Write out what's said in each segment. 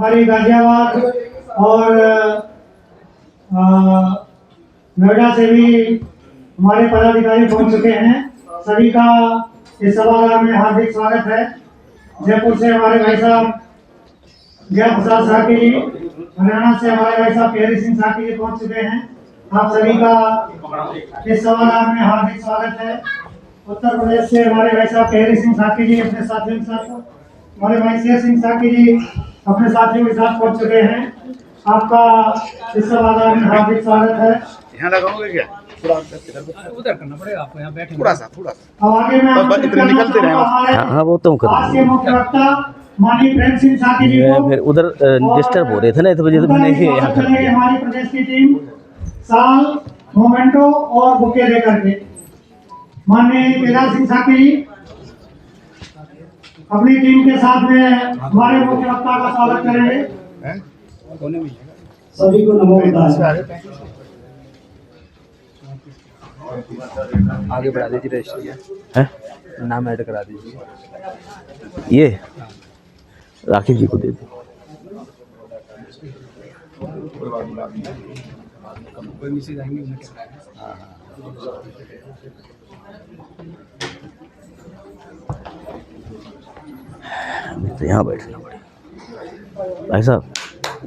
हमारी गाजियाबाद और नोएडा से भी हमारे पदाधिकारी पहुंच चुके हैं। सभी का इस सभागार में हार्दिक स्वागत है। जयपुर से हमारे भाई साहब जय प्रसाद साकी जी, हरियाणा से हमारे भाई साहब केहरी सिंह साकी जी पहुंच चुके हैं। आप सभी का इस सभागार में हार्दिक स्वागत है। उत्तर प्रदेश से हमारे भाई साहब केहरी सिंह साकी जी अपने साथियों के साथ, हमारे भाई शेर सिंह साकी जी अपने साथियों के साथ पहुंच चुके हैं। आपका इस सभागार में हार्दिक स्वागत है। यहाँ लगाओगे क्या? उधर करना पड़ेगा आपको, यहाँ बैठे थोड़ा सा अब आगे मैं इतने निकलते रहे। हाँ वो तो कर आज के मुख्य वक्ता माननीय प्रेम सिंह साकी जी को फिर उधर डिस्टर्ब हो रहे थे ना, इस वजह से मैंने यहाँ कर दिया। हमारी प्रदेश की टीम साल मोमेंटो और बुके लेकर के माननीय केदार सिंह साकी जी अपनी टीम के साथ में हमारे मुख्य वक्ता का स्वागत करेंगे। सभी को नमस्कार। आगे बढ़ा दीजिए, रजिस्टर है नाम ऐड करा दीजिए। ये राखी जी को दे दो। कोई मिसेज आएंगे उन्हें क्या तो यहाँ बैठना पड़ेगा भाई साहब।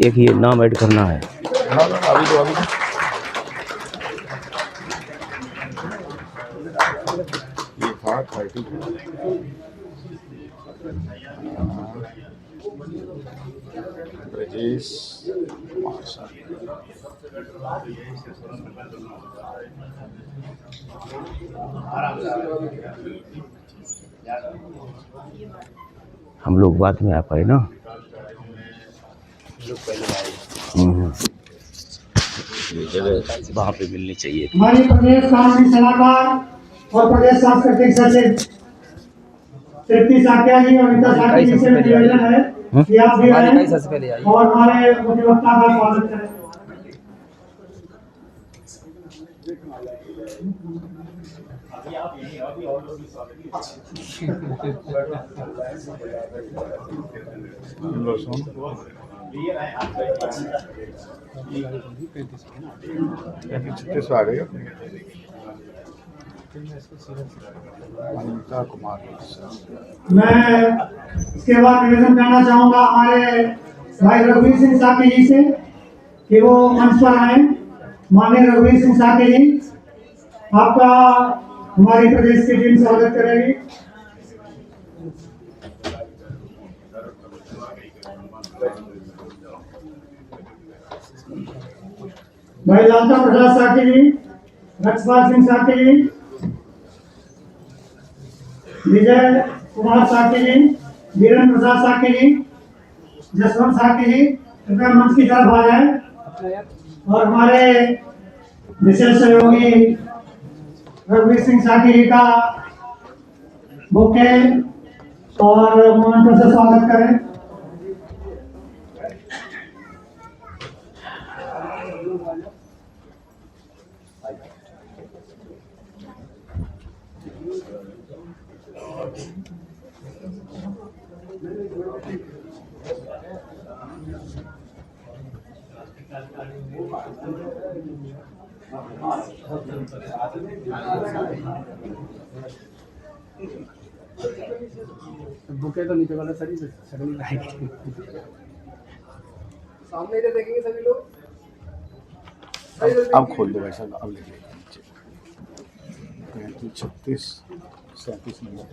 एक ये नाम ऐड करना है। ब्रजेश हम लोग बाद में आ पाए ना। ये जगह वहाँ पे मिलनी चाहिए। हमारी प्रदेश कानूनी सलाहकार और प्रदेश सांस्कृतिक सचिव तृप्ति साकिया जी और नीता साकी जी से निवेदन है कि आप भी आएं और हमारे मुख्य वक्ता का स्वागत करें। छत्तीस आ गए। अनिता कुमार। मैं इसके बाद निवेदन करना चाहूंगा हमारे भाई रघुवीर सिंह साकी जी से कि वो मंच पर आए। माननीय रघुवीर सिंह साकी जी, आपका हमारी प्रदेश की टीम स्वागत करेगी। भाई लालता प्रसाद साकी जी, रक्षपाल सिंह साकी जी, विजय कुमार साकी जी, वीरेंद्र प्रसाद साकी जी, जसवंत साकी जी कृपया मंच की तरफ आ जाए और हमारे विशेष सहयोगी रघुवीर सिंह साकी जी का बुके और मोमेंटो से स्वागत करें। बुके तो नीचे वाला सभी सगली आएगी। सामने इधर देखेंगे सभी लोग। अब खोल दो भाई साहब, अब ले लीजिए। 36 37 नंबर।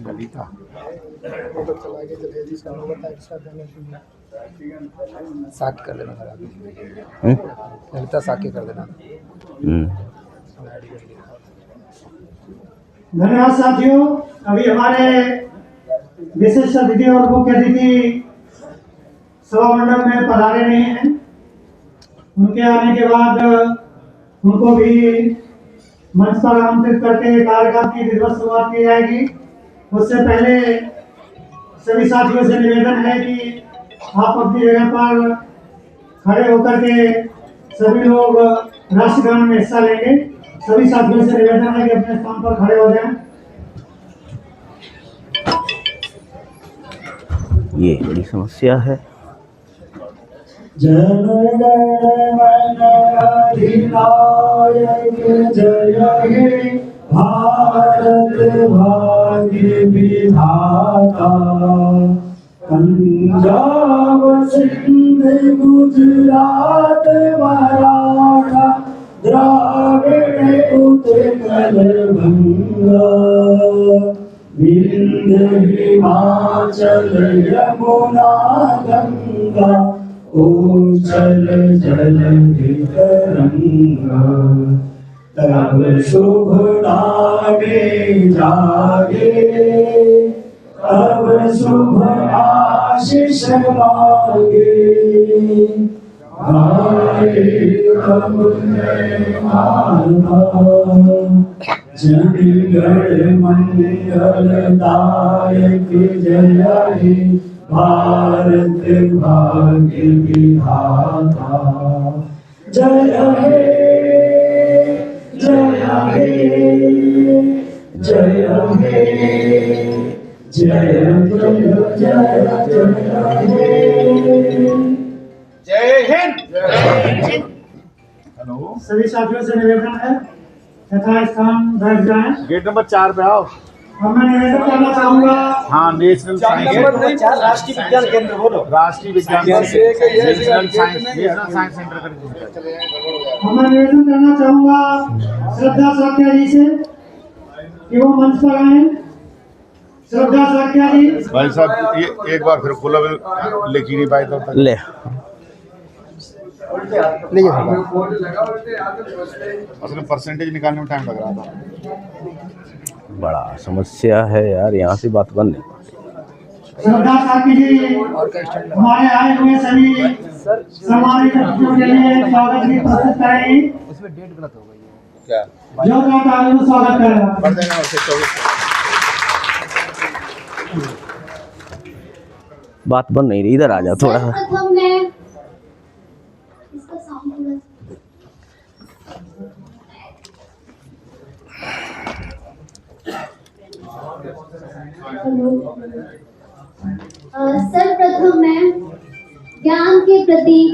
ललिता साकी कर देना, ललिता साकी कर देना। धन्यवाद साथियों। अभी हमारे विशिष्ट अतिथि और मुख्य अतिथि सभा मंडप में पधारे नहीं हैं। उनके आने के बाद उनको भी मंच पर आमंत्रित करके कार्यक्रम की विधिवत शुरुआत की जाएगी। उससे पहले सभी साथियों से निवेदन है कि आप अपनी जगह पर खड़े होकर के सभी लोग राष्ट्रगान में हिस्सा लेंगे। सभी साथियों से निवेदन है कि अपने स्थान पर खड़े हो जाएं। ये बड़ी समस्या है। जन गण मन अधिनायक जय हे भारत भाग्य विधाता। पंजाब सिंध गुजरात मराठा द्राविड़ उत्कल बंगा। विंध्य हिमाचल यमुना गंगा उज्जल जलधि तरंगा। तब शुभ नामे जागे तब शुभ आशीष मांगे। गाए तब जय माता जन गण मंगल दायक जय हे भारत भाग्य विधाता। जय हे जय हे जय हे जय जय जय हे। हेलो, सभी साथियों से निवेदन है तथा स्थान बैठ जाएं। गेट नंबर 4 पे आओ। और मैं निवेदन करना चाहूंगा। हाँ, नेशनल साइंस राष्ट्रीय विज्ञान केंद्र बोलो। राष्ट्रीय विज्ञान नेशनल साइंस सेंटर कर। और मैं निवेदन करना चाहूंगा श्रद्धा साक्या जी से कि वो मंच पर आए। श्रद्धा साक्या जी। भाई साहब, ये एक बार फिर खुला लिख ही नहीं पाए तब तक। ले असल में परसेंटेज निकालने में टाइम लग रहा था। बड़ा समस्या है यार, यहाँ से बात बन नहीं। श्रद्धा साक्या जी हमारे आए हुए सभी सम्मानित अतिथियों के लिए स्वागत की प्रस्तुत करेंगे। उसमें डेट गलत हो गई है। क्या जो चाहता है वो स्वागत करेगा। बढ़ देना उसे 24। बात बन नहीं रही, इधर आ जा थोड़ा सा। सर्वप्रथम मैं इसका साउंड थोड़ा सर्वप्रथम मैं ज्ञान के प्रतीक,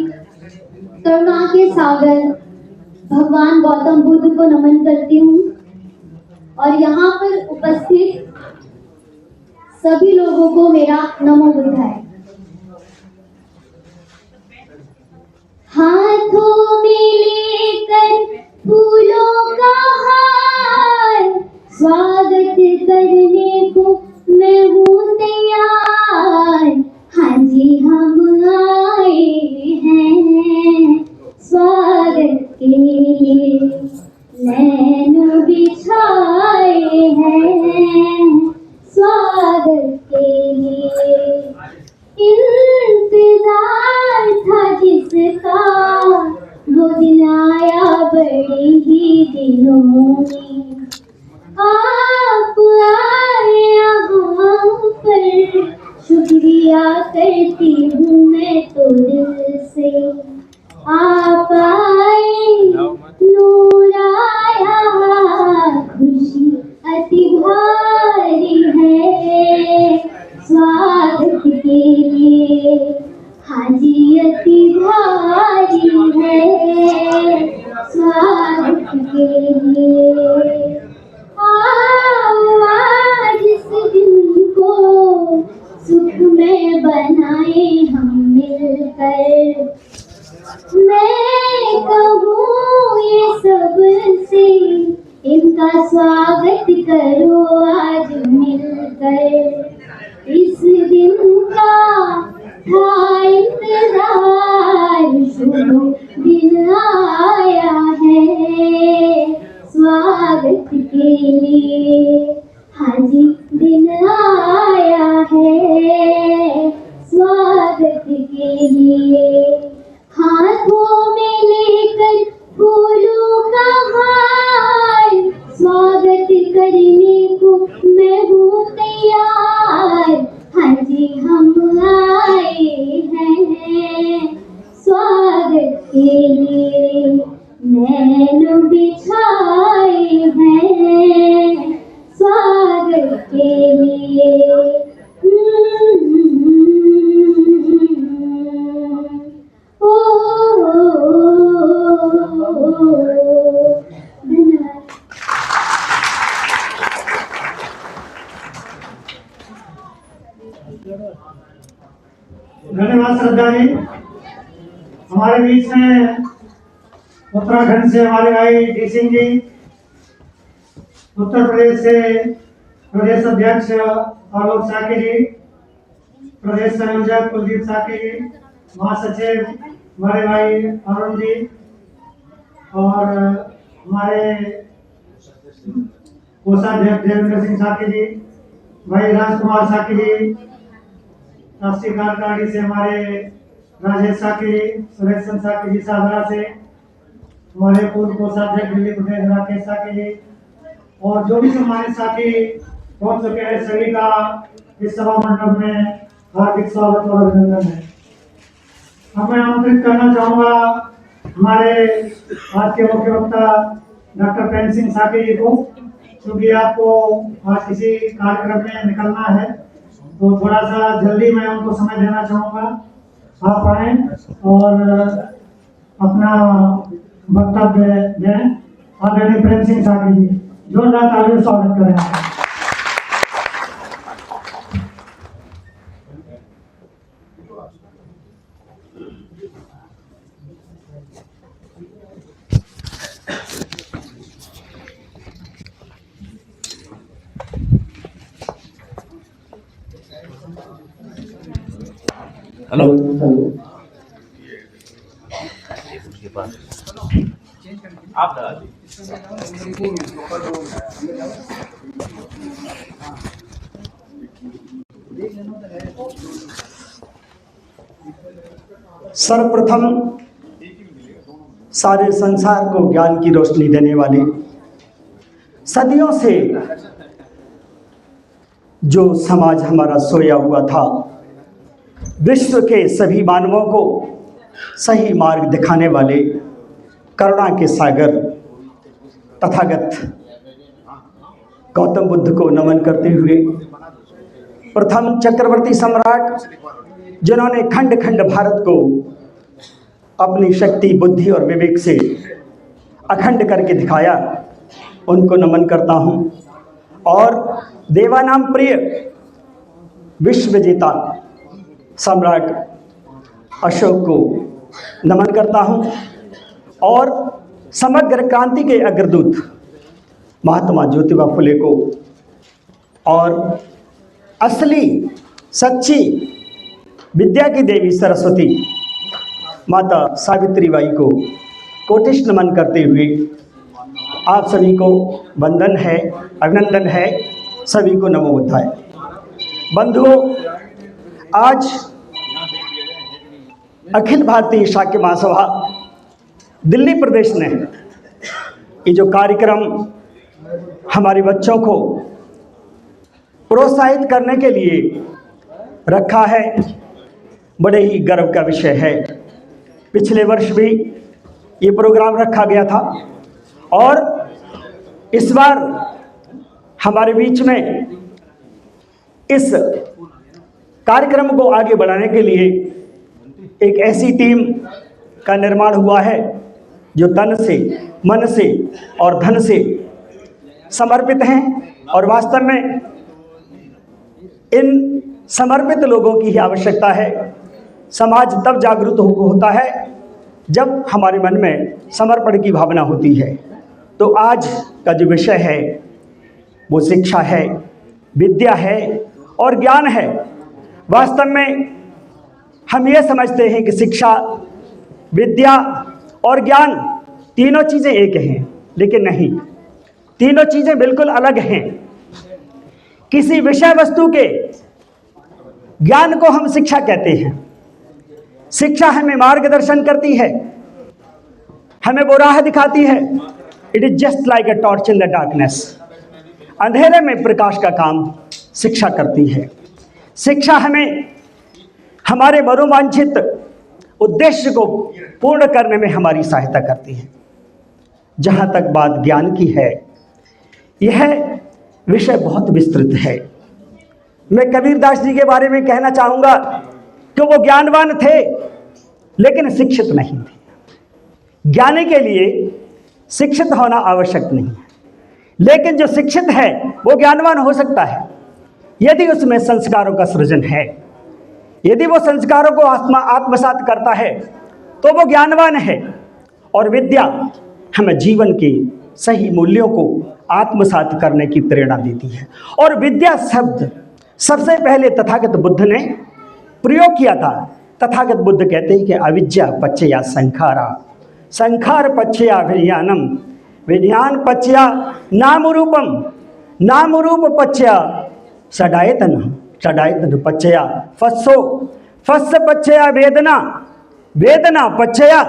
करुणा के सागर भगवान गौतम बुद्ध को नमन करती हूँ और यहाँ पर उपस्थित सभी लोगों को मेरा नमो बुद्धाय। हाथों में लेकर फूलों का हार स्वागत करने को मैं हूँ तैयार। हाँ जी हम आए हैं स्वागत के लिए, नैन बिछाए हैं स्वागत के लिए। इंतजार था जिसका वो दिन आया बड़े ही दिनों में। आप आए यहाँ पर शुक्रिया करती हूँ मैं तो दिल से। आप आए नूर आया, खुशी अति भारी है स्वागत के लिए। हाजी अति भारी है स्वागत के लिए। आओ आज इस दिन को सुख में बनाए हम मिलकर। मैं कहूँ ये सबसे इनका स्वागत करो आज मिलकर। इस दिन का था इंतजार, शुभ दिन आया है स्वागत के लिए। हाजी दिन आया है स्वागत के लिए। हाथों में लेकर फूलों का हार स्वागत करने को मैं हूँ तैयार। हाँ जी हम आए हैं स्वागत के लिए। श्रद्धा जी। हमारे बीच में उत्तराखंड से हमारे भाई डी सिंह जी, उत्तर प्रदेश से प्रदेश अध्यक्ष आलोक साके जी, प्रदेश संयोजक कुलदीप साके जी, महासचिव हमारे भाई अरुण जी, और हमारे कोषाध्यक्ष देवेंद्र सिंह साके जी, भाई राजकुमार साके जी, राष्ट्रीय कार्यकारिणी से हमारे राजेश साके जी, सुरेश चंद्र साके जी साधना से, हमारे पूर्व कोषाध्यक्ष दिल्ली प्रदेश राकेश साके जी, और जो भी सम्मानित साथी पहुंच चुके हैं, सभी का इस सभा मंडप में हार्दिक स्वागत और अभिनंदन है। अब मैं आमंत्रित करना चाहूंगा हमारे आज के मुख्य वक्ता डॉक्टर प्रेम सिंह साके जी को, क्योंकि आपको आज किसी कार्यक्रम में निकलना है, तो थोड़ा सा जल्दी मैं उनको समय देना चाहूंगा। आप आए और अपना वक्तव्य दें। आदरणीय प्रेम सिंह साके जी, जोरदार तालियों से स्वागत करें। हेलो सर्वप्रथम सारे संसार को ज्ञान की रोशनी देने वाले, सदियों से जो समाज हमारा सोया हुआ था, विश्व के सभी मानवों को सही मार्ग दिखाने वाले करुणा के सागर तथागत गौतम बुद्ध को नमन करते हुए, प्रथम चक्रवर्ती सम्राट जिन्होंने खंड खंड भारत को अपनी शक्ति, बुद्धि और विवेक से अखंड करके दिखाया, उनको नमन करता हूँ। और देवानाम प्रिय विश्व विजेता सम्राट अशोक को नमन करता हूँ, और समग्र क्रांति के अग्रदूत महात्मा ज्योतिबा फुले को, और असली सच्ची विद्या की देवी सरस्वती माता सावित्रीबाई को कोटिश नमन करते हुए आप सभी को वंदन है, अभिनंदन है, सभी को नमो बुद्धाय। बंधुओं, आज अखिल भारतीय शाक्य महासभा दिल्ली प्रदेश ने ये जो कार्यक्रम हमारे बच्चों को प्रोत्साहित करने के लिए रखा है, बड़े ही गर्व का विषय है। पिछले वर्ष भी ये प्रोग्राम रखा गया था, और इस बार हमारे बीच में इस कार्यक्रम को आगे बढ़ाने के लिए एक ऐसी टीम का निर्माण हुआ है जो तन से, मन से और धन से समर्पित हैं, और वास्तव में इन समर्पित लोगों की ही आवश्यकता है। समाज तब जागरूक होता है जब हमारे मन में समर्पण की भावना होती है। तो आज का जो विषय है वो शिक्षा है, विद्या है और ज्ञान है। वास्तव में हम ये समझते हैं कि शिक्षा, विद्या और ज्ञान तीनों चीज़ें एक हैं, लेकिन नहीं, तीनों चीज़ें बिल्कुल अलग हैं। किसी विषय वस्तु के ज्ञान को हम शिक्षा कहते हैं। शिक्षा हमें मार्गदर्शन करती है, हमें वो राह दिखाती है। It is just like a torch in the darkness. अंधेरे में प्रकाश का काम शिक्षा करती है। शिक्षा हमें हमारे मनोवांछित उद्देश्य को पूर्ण करने में हमारी सहायता करती है। जहाँ तक बात ज्ञान की है, यह विषय बहुत विस्तृत है। मैं कबीरदास जी के बारे में कहना चाहूँगा कि वो ज्ञानवान थे लेकिन शिक्षित नहीं थे। ज्ञानी के लिए शिक्षित होना आवश्यक नहीं है, लेकिन जो शिक्षित है वो ज्ञानवान हो सकता है यदि उसमें संस्कारों का सृजन है, यदि वो संस्कारों को आत्मसात करता है तो वो ज्ञानवान है। और विद्या हमें जीवन के सही मूल्यों को आत्मसात करने की प्रेरणा देती है। और विद्या शब्द सबसे पहले तथागत बुद्ध ने प्रयोग किया था। तथागत बुद्ध कहते हैं कि अविद्या पच्चया संखारा, संखार पच्चया विज्ञानम, विज्ञान पच्चया नाम रूपम, नाम रूप पच्चया षडायतन, षडायतन पच्चया फस्सो, फस्स पच्चया वेदना, वेदना पच्चया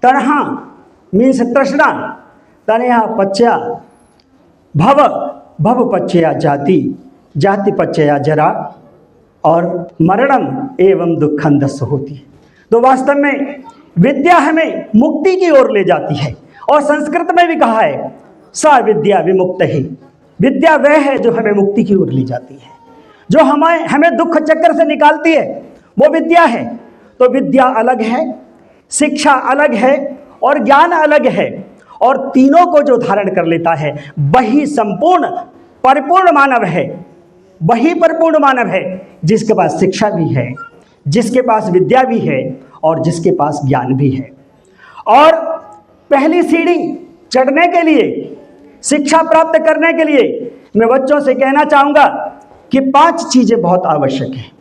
तणहा मीन्स तृष्णा, तणया पच्चया भव, भव पच्चया जाति, जाति पच्चया जरा और मरणम एवं दुखम दस्य होती है। तो वास्तव में विद्या हमें मुक्ति की ओर ले जाती है। और संस्कृत में भी कहा है सा विद्या विमुक्त है, विद्या वह है जो हमें मुक्ति की ओर ले जाती है, जो हमें दुख चक्र से निकालती है, वो विद्या है। तो विद्या अलग है, शिक्षा अलग है और ज्ञान अलग है। और तीनों को जो धारण कर लेता है वही संपूर्ण परिपूर्ण मानव है, वही परिपूर्ण मानव है जिसके पास शिक्षा भी है, जिसके पास विद्या भी है और जिसके पास ज्ञान भी है। और पहली सीढ़ी चढ़ने के लिए, शिक्षा प्राप्त करने के लिए मैं बच्चों से कहना चाहूँगा कि 5 चीज़ें बहुत आवश्यक हैं।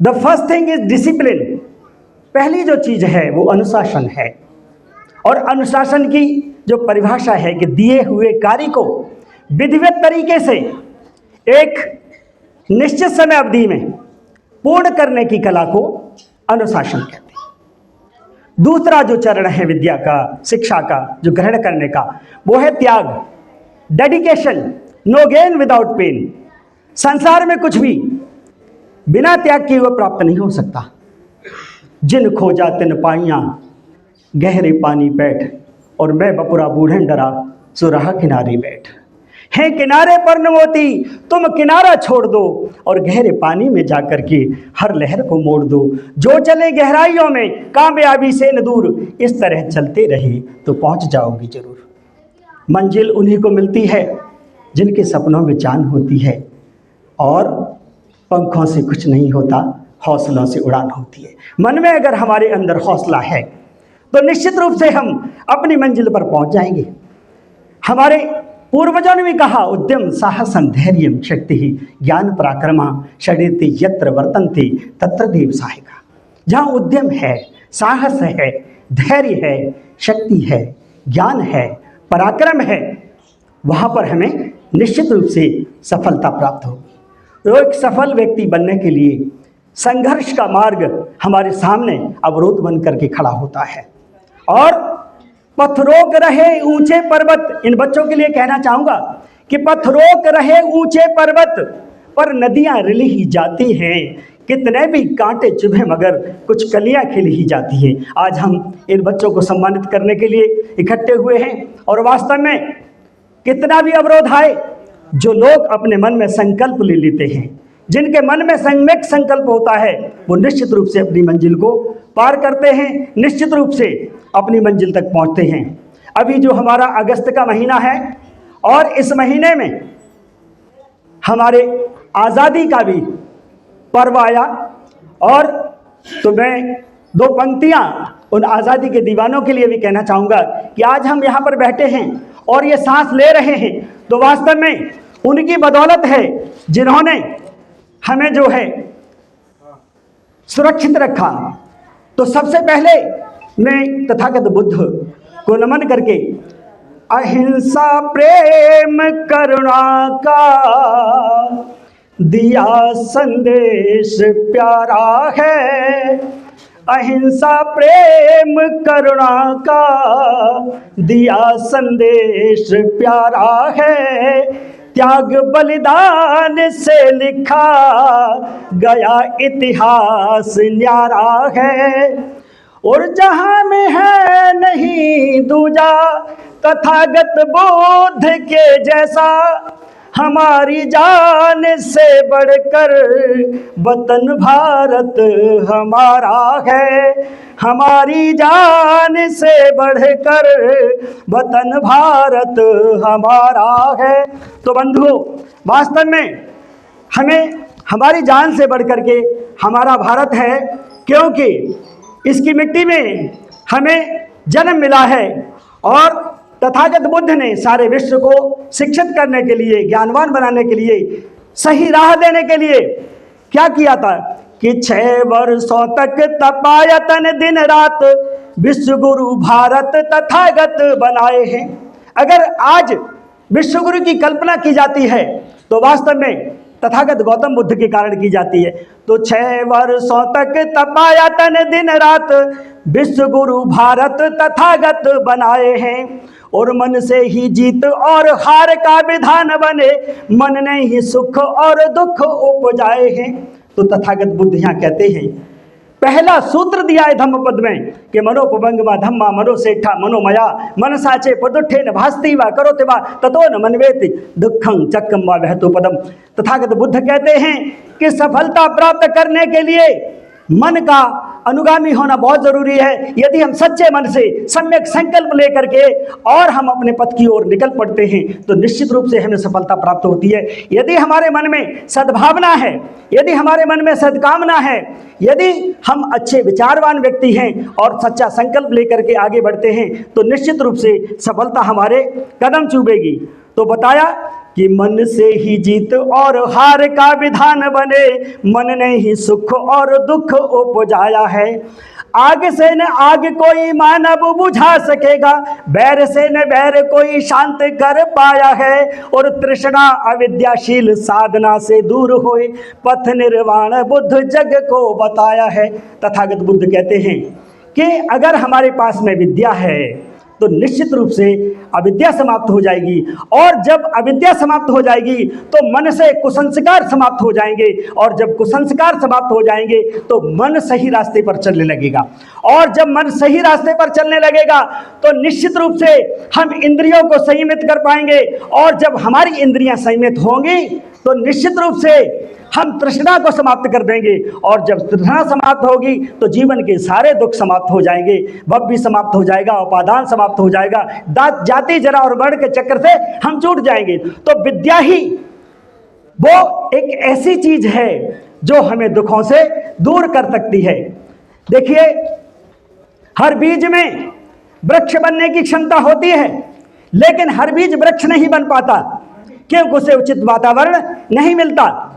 The first thing is discipline. पहली जो चीज़ है वो अनुशासन है। और अनुशासन की जो परिभाषा है कि दिए हुए कार्य को विधिवत तरीके से एक निश्चित समय अवधि में पूर्ण करने की कला को अनुशासन कहते हैं। दूसरा जो चरण है विद्या का, शिक्षा का, जो ग्रहण करने का, वो है त्याग, dedication. No gain without pain. संसार में कुछ भी बिना त्याग किए हुए प्राप्त नहीं हो सकता। जिन खोजा तिन पाइयां गहरे पानी बैठ, और मैं बपुरा बूढ़न डरा सो रहा किनारे बैठ। है किनारे पर न मोती तुम किनारा छोड़ दो, और गहरे पानी में जाकर के हर लहर को मोड़ दो। जो चले गहराइयों में कामयाबी से न दूर, इस तरह चलते रहे तो पहुंच जाओगी जरूर। मंजिल उन्हीं को मिलती है जिनके सपनों में जान होती है, और पंखों से कुछ नहीं होता, हौसलों से उड़ान होती है। मन में अगर हमारे अंदर हौसला है तो निश्चित रूप से हम अपनी मंजिल पर पहुंच जाएंगे। हमारे पूर्वजों ने भी कहा उद्यम साहसम धैर्यम शक्ति ही ज्ञान पराक्रमा षडेति यत्र वर्तन्ते तत्र देव सहायका। जहाँ उद्यम है, साहस है, धैर्य है, शक्ति है, ज्ञान है, पराक्रम है, वहाँ पर हमें निश्चित रूप से सफलता प्राप्त होगी। तो एक सफल व्यक्ति बनने के लिए संघर्ष का मार्ग हमारे सामने अवरोध बन करके खड़ा होता है। और पथरोक रहे ऊंचे पर्वत, इन बच्चों के लिए कहना चाहूँगा कि पथरोक रहे ऊंचे पर्वत पर नदियाँ रिल ही जाती हैं, कितने भी कांटे चुभे मगर कुछ कलियाँ खिल ही जाती हैं। आज हम इन बच्चों को सम्मानित करने के लिए इकट्ठे हुए हैं। और वास्तव में कितना भी अवरोध आए, जो लोग अपने मन में संकल्प ले लेते हैं, जिनके मन में सम्यक संकल्प होता है, वो निश्चित रूप से अपनी मंजिल को पार करते हैं, निश्चित रूप से अपनी मंजिल तक पहुंचते हैं। अभी जो हमारा अगस्त का महीना है, और इस महीने में हमारे आज़ादी का भी पर्व आया, और तो मैं 2 पंक्तियां उन आज़ादी के दीवानों के लिए भी कहना चाहूँगा कि आज हम यहाँ पर बैठे हैं और ये सांस ले रहे हैं, तो वास्तव में उनकी बदौलत है जिन्होंने हमें जो है सुरक्षित रखा। तो सबसे पहले मैं तथागत बुद्ध को नमन करके अहिंसा प्रेम करुणा का दिया संदेश प्यारा है, अहिंसा प्रेम करुणा का दिया संदेश प्यारा है, त्याग बलिदान से लिखा गया इतिहास न्यारा है। और जहाँ में है नहीं दूजा तथागत बुद्ध के जैसा, हमारी जान से बढ़कर वतन भारत हमारा है, हमारी जान से बढ़कर वतन भारत हमारा है। तो बंधुओं, वास्तव में हमें हमारी जान से बढ़ करके हमारा भारत है, क्योंकि इसकी मिट्टी में हमें जन्म मिला है। और तथागत बुद्ध ने सारे विश्व को शिक्षित करने के लिए, ज्ञानवान बनाने के लिए, सही राह देने के लिए क्या किया था कि 6 वर्षों तक तपायतन दिन रात विश्व गुरु भारत तथागत बनाए हैं। अगर आज विश्व गुरु की कल्पना की जाती है तो वास्तव में तथागत गौतम बुद्ध के कारण की जाती है। तो 6 वर्षों तक तपायतन दिन रात विश्व गुरु भारत तथागत बनाए हैं। और मन से ही जीत और हार का विधान बने, मन ने ही सुख और दुख उपजाए हैं। तो तथागत बुद्ध यहाँ कहते हैं, पहला सूत्र दिया है धम्मपद में कि मनोपभंगमा धम्मा मनोसेठा मनोमया मन साचे पदुठेन भास्ति वा करोति वा ततो न मनवेति दुखं चक्कम वा वहतु पदम। तथागत बुद्ध कहते हैं कि सफलता प्राप्त करने के लिए मन का अनुगामी होना बहुत जरूरी है। यदि हम सच्चे मन से सम्यक संकल्प लेकर के और हम अपने पथ की ओर निकल पड़ते हैं तो निश्चित रूप से हमें सफलता प्राप्त होती है। यदि हमारे मन में सद्भावना है, यदि हमारे मन में सद्कामना है, यदि हम अच्छे विचारवान व्यक्ति हैं और सच्चा संकल्प लेकर के आगे बढ़ते हैं तो निश्चित रूप से सफलता हमारे कदम चूमेगी। तो बताया कि मन से ही जीत और हार का विधान बने, मन ने ही सुख और दुख उपजाया है। आग से न आग कोई मानव बुझा सकेगा, बैर से न बैर कोई शांत कर पाया है। और तृष्णा अविद्याशील साधना से दूर होए, पथ निर्वाण बुद्ध जग को बताया है। तथागत बुद्ध कहते हैं कि अगर हमारे पास में विद्या है तो निश्चित रूप से अविद्या समाप्त हो जाएगी। और जब अविद्या समाप्त हो जाएगी तो मन से कुसंस्कार समाप्त हो जाएंगे, और जब कुसंस्कार समाप्त हो जाएंगे तो मन सही रास्ते पर चलने लगेगा। और जब मन सही रास्ते पर चलने लगेगा तो निश्चित रूप से हम इंद्रियों को संयमित कर पाएंगे। और जब हमारी इंद्रियां संयमित होंगी तो निश्चित रूप से हम तृष्णा को समाप्त कर देंगे। और जब तृष्णा समाप्त होगी तो जीवन के सारे दुख समाप्त हो जाएंगे, भव भी समाप्त हो जाएगा, उपादान समाप्त हो जाएगा, जाति जरा और वर्ण के चक्कर से हम छूट जाएंगे। तो विद्या ही वो एक ऐसी चीज है जो हमें दुखों से दूर कर सकती है। देखिए, हर बीज में वृक्ष बनने की क्षमता होती है, लेकिन हर बीज वृक्ष नहीं बन पाता क्योंकि उसे उचित वातावरण नहीं मिलता।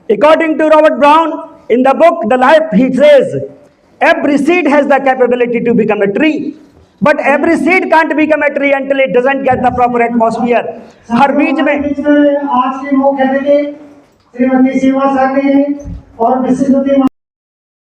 According to Robert Brown, in the book The Life, he says, every seed has the capability to become a tree, but every seed can't become a tree until it doesn't get the proper atmosphere. हर बीज में आज के मुख्य अतिथि श्रीमती सीमा साहब और विशिष्ट